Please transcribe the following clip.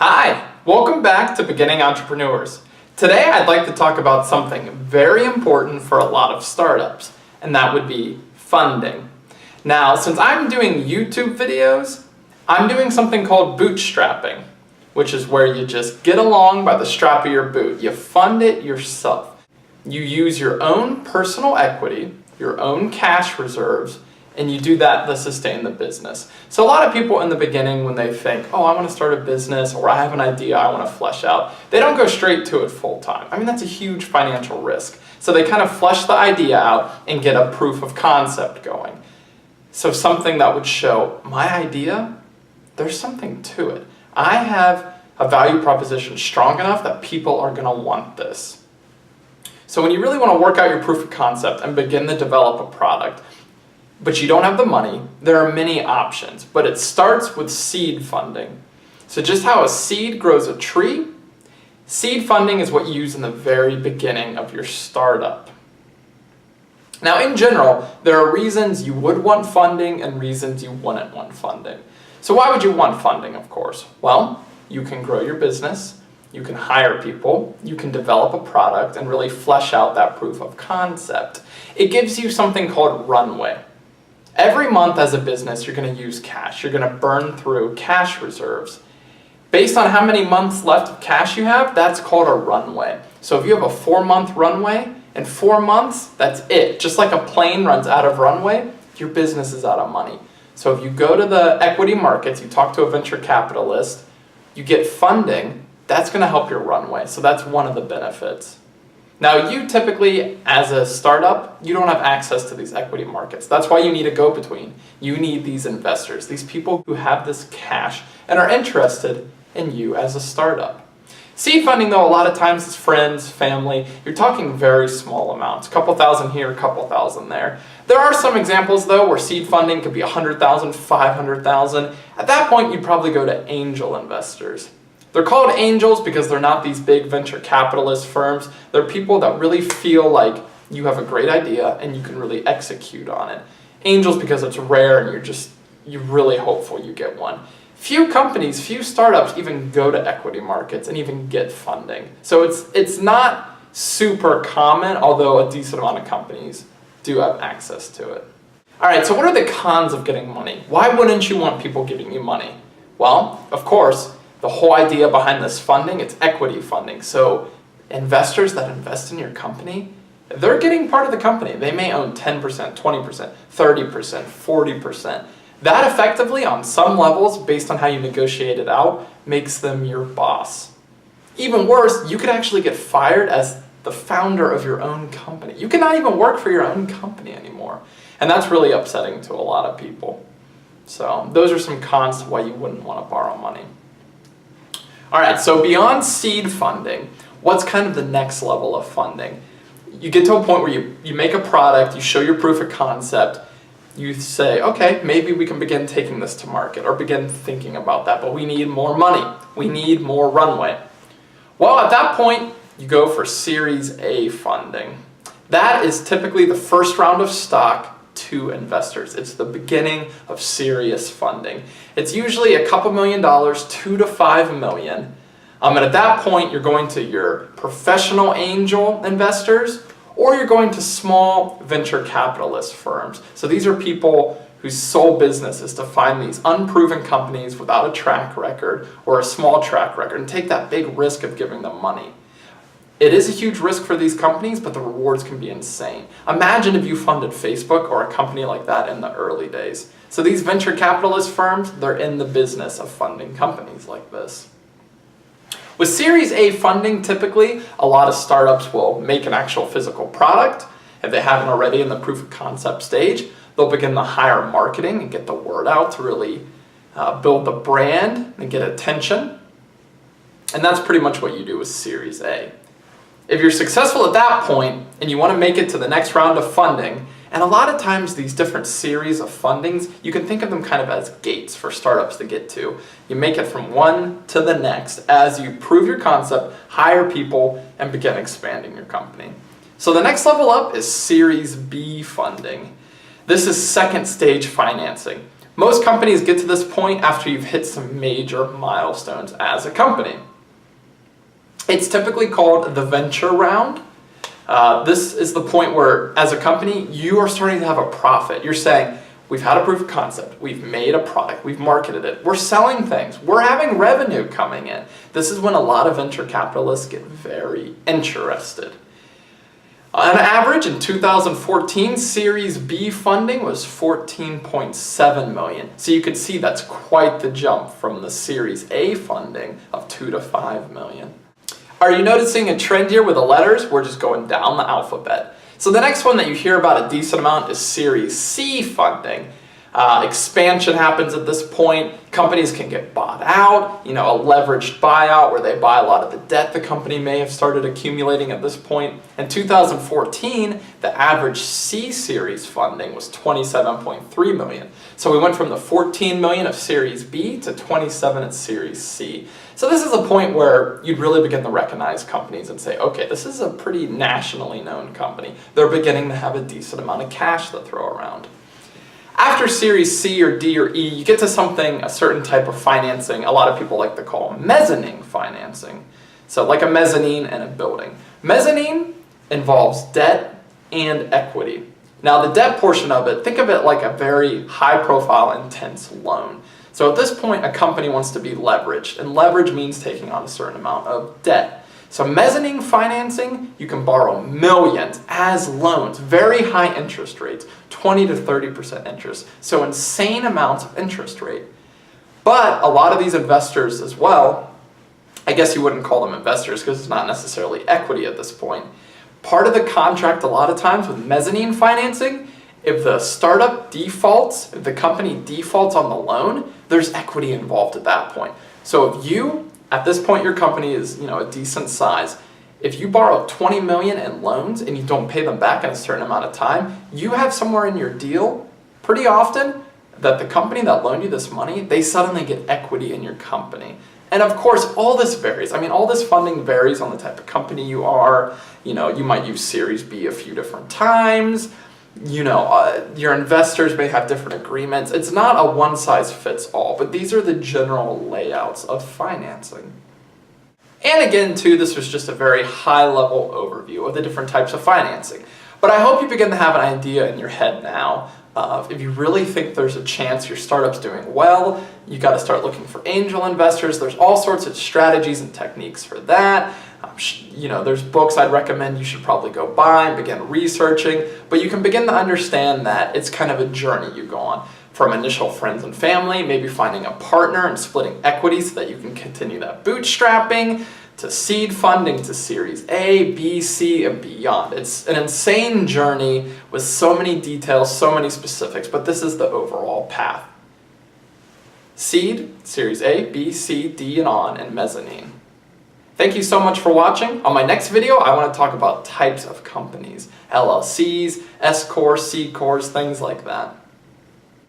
Hi, welcome back to Beginning Entrepreneurs. Today I'd like to talk about something very important for a lot of startups, and that would be funding. Now, since I'm doing YouTube videos, I'm doing something called bootstrapping, which is where you just get along by the strap of your boot. You fund it yourself. You use your own personal equity, your own cash reserves, and you do that to sustain the business. So a lot of people in the beginning, when they think, oh, I want to start a business, or I have an idea I want to flesh out, they don't go straight to it full time. I mean, that's a huge financial risk. So they kind of flesh the idea out and get a proof of concept going. So something that would show, my idea, there's something to it. I have a value proposition strong enough that people are going to want this. So when you really want to work out your proof of concept and begin to develop a product, but you don't have the money, there are many options, but it starts with seed funding. So just how a seed grows a tree, seed funding is what you use in the very beginning of your startup. Now in general, there are reasons you would want funding and reasons you wouldn't want funding. So why would you want funding, of course? Well, you can grow your business, you can hire people, you can develop a product and really flesh out that proof of concept. It gives you something called runway. Every month as a business, you're going to use cash. You're going to burn through cash reserves. Based on how many months left of cash you have, that's called a runway. So if you have a 4-month runway, in 4 months, that's it. Just like a plane runs out of runway, your business is out of money. So if you go to the equity markets, you talk to a venture capitalist, you get funding, that's going to help your runway. So that's one of the benefits. Now you typically, as a startup, you don't have access to these equity markets. That's why you need a go-between. You need these investors, these people who have this cash and are interested in you as a startup. Seed funding, though, a lot of times is friends, family. You're talking very small amounts, a couple thousand here, a couple thousand there. There are some examples, though, where seed funding could be $100,000, $500,000. At that point, you'd probably go to angel investors. They're called angels because they're not these big venture capitalist firms. They're people that really feel like you have a great idea and you can really execute on it. Angels because it's rare and you're really hopeful you get one. Few companies, few startups even go to equity markets and even get funding. So it's not super common, although a decent amount of companies do have access to it. All right, so what are the cons of getting money? Why wouldn't you want people giving you money? Well, of course, the whole idea behind this funding, it's equity funding. So investors that invest in your company, they're getting part of the company. They may own 10%, 20%, 30%, 40%. That effectively, on some levels, based on how you negotiate it out, makes them your boss. Even worse, you could actually get fired as the founder of your own company. You cannot even work for your own company anymore. And that's really upsetting to a lot of people. So those are some cons to why you wouldn't want to borrow money. All right, so beyond seed funding, what's kind of the next level of funding? You get to a point where you make a product, you show your proof of concept, you say, okay, maybe we can begin taking this to market or begin thinking about that, but we need more money. We need more runway. Well, at that point, you go for Series A funding. That is typically the first round of stock to investors. It's the beginning of serious funding. It's usually a couple $1 million, $2 to $5 million. And at that point, you're going to your professional angel investors, or you're going to small venture capitalist firms. So these are people whose sole business is to find these unproven companies without a track record or a small track record and take that big risk of giving them money. It is a huge risk for these companies, but the rewards can be insane. Imagine if you funded Facebook or a company like that in the early days. So these venture capitalist firms, they're in the business of funding companies like this. With Series A funding, typically, a lot of startups will make an actual physical product. If they haven't already in the proof of concept stage, they'll begin to hire marketing and get the word out to really build the brand and get attention. And that's pretty much what you do with Series A. If you're successful at that point and you want to make it to the next round of funding, and a lot of times these different series of fundings, you can think of them kind of as gates for startups to get to. You make it from one to the next as you prove your concept, hire people, and begin expanding your company. So the next level up is Series B funding. This is second stage financing. Most companies get to this point after you've hit some major milestones as a company. It's typically called the venture round. This is the point where, as a company, you are starting to have a profit. You're saying, we've had a proof of concept, we've made a product, we've marketed it, we're selling things, we're having revenue coming in. This is when a lot of venture capitalists get very interested. On average, in 2014, Series B funding was $14.7 million. So you can see that's quite the jump from the Series A funding of $2 to $5 million. Are you noticing a trend here with the letters? We're just going down the alphabet. So the next one that you hear about a decent amount is Series C funding. Expansion happens at this point. Companies can get bought out, a leveraged buyout where they buy a lot of the debt the company may have started accumulating at this point. In 2014, the average C series funding was $27.3 million. So we went from the $14 million of Series B to $27 at Series C. So this is a point where you'd really begin to recognize companies and say, okay, this is a pretty nationally known company. They're beginning to have a decent amount of cash to throw around. After Series C or D or E, you get to a certain type of financing a lot of people like to call mezzanine financing. So like a mezzanine in a building. Mezzanine involves debt and equity. Now the debt portion of it, think of it like a very high profile, intense loan. So at this point, a company wants to be leveraged, and leverage means taking on a certain amount of debt. So mezzanine financing, you can borrow millions as loans, very high interest rates, 20 to 30% interest. So insane amounts of interest rate. But a lot of these investors as well, I guess you wouldn't call them investors because it's not necessarily equity at this point. Part of the contract a lot of times with mezzanine financing, if the startup defaults, if the company defaults on the loan, there's equity involved at that point. So if you, at this point your company is a decent size, if you borrow $20 million in loans and you don't pay them back in a certain amount of time, you have somewhere in your deal pretty often that the company that loaned you this money, they suddenly get equity in your company. And of course, all this varies. All this funding varies on the type of company you are. You might use Series B a few different times. Your investors may have different agreements. It's not a one-size-fits-all, but these are the general layouts of financing. And again, too, this was just a very high-level overview of the different types of financing. But I hope you begin to have an idea in your head now of if you really think there's a chance your startup's doing well, you got to start looking for angel investors. There's all sorts of strategies and techniques for that. There's books I'd recommend you should probably go buy and begin researching, but you can begin to understand that it's kind of a journey you go on. From initial friends and family, maybe finding a partner and splitting equity so that you can continue that bootstrapping, to seed funding, to Series A, B, C, and beyond. It's an insane journey with so many details, so many specifics, but this is the overall path. Seed, Series A, B, C, D, and on, and mezzanine. Thank you so much for watching. On my next video, I want to talk about types of companies, LLCs, S-Corps, C-Corps, things like that.